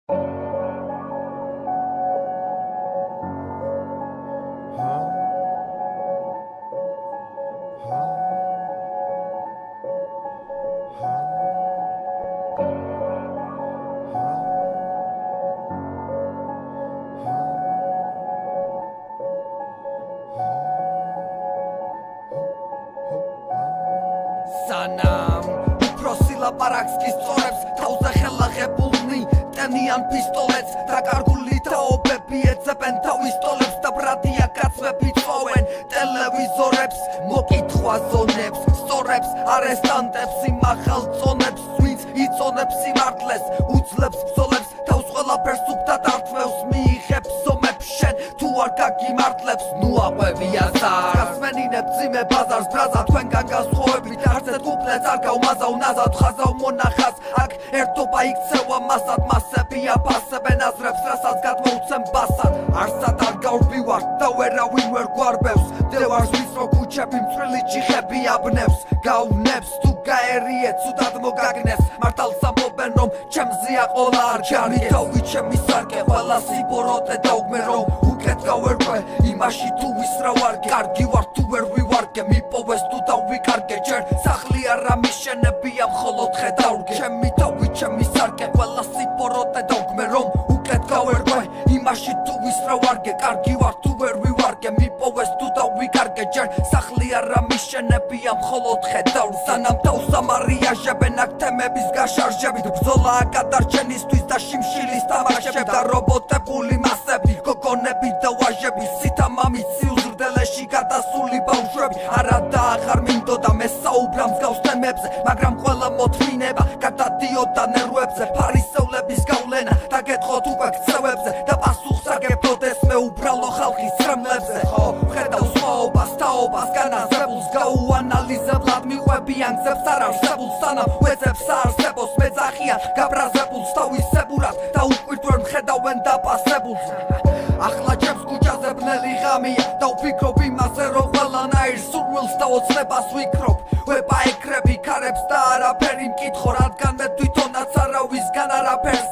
Sanam Prosila parakski სწორებს თავზე ხელაღებულნი ტენიან პისტოლეტს და კარგული თაობები ეძებენ თავის სტოლებს და ბრადია კაცები წვავენ ტელევიზორებს მოკითხვა ზონებს სწორებს არესტანტებს იმახალ წონებს ვინც იწონებს სიმართლეს უძლებს ბრძოლებს თავს ყველაფერს უბრალოდ ართვევს მიიღებს ზომებს შენ თუ არ გაგიმართლებს ნუ აყვევი აზარ გასმენინებ ძიმე ბაზარს ბრაზა თქვენგან გასხოვებით არცეთ კუპლეტს არ გავმაზავ ნაზად ხაზავ მონახას აქ ერთობა იქცევა მასად მასები აფასებენ აზრებს რასაც გადმოუცემ ბასად არსად არ გავრბივარ და ვერავინ ვერ გვარბევს მდევარს ვისრო ქუჩები მწვრილი ჩიხები აბნევს გავნებს თუ გაერიე ცუდად მოგაგნეს მართალს ამბობენ რომ ჩემზეა ყოლა არ ჯარი თავი ჩემი სარკე ყველა სიბოროტე დაუგმე რომ უკეთ გავერკვე იმაში თუ ვისრა ვარგე კარგი ვარ თუ ვერ ვივარგე მიპოვეს თუ დავიკარგე ჯერ სახლი არა მიშენებია მხოლოდ ხედავრგე ჩემი თავი ჩემი სარკე ყველა სიბოროტე დაუგმე რომ უკეთ გავერკვე იმაში თუ ვისრა ვარგე კარგი ვარ თუ ვერ ვივარგე მიპოვეს თუ დავიკარგე ჯერ სახლი არა მიშენებია მხოლოდ ხედავრგე სანამ თავს ამარიაჟებენ აქ თემების გაშარჟებით ბრძოლაა გადარჩენისთვის და შიმშილის თამაშები და რობოტებული მასები გოგონები და ვაჟები სითამამით სიუზრდელეში გადასული ბავშვები არა და აღარ მინდოდა მე საუბრა მსგავს თემებზე მაგრამ ყველა მოთმინება გადადიოდა ნერვებზე ფარისევლების გავლენა დაგეთხოვთ უკვე ქცევებზე და პასუხს აგებოდეს მე უბრალო ხალხის ცრემლებზე ხო ვხედავ სხვაობას თაობას განაზებულს გაუანალიზებლად მიყვებიან გზებს არ არსებულს სანამ ვეძებს საარსებოს მეძახია გაბრაზებულს თავისებურად და უკვირტვერ მხედავენ დაპასებულს ახლა ჩემს ქუჩაზე ბნელი ღამია და ვფიქრობ იმაზე რომ ყველანაირ სურვილს და ოცნებას ვიქრობ ვეპაეკრები ქარებს და არაფერი მკითხო რადგან მე თვითონაც არავისგან არაფერს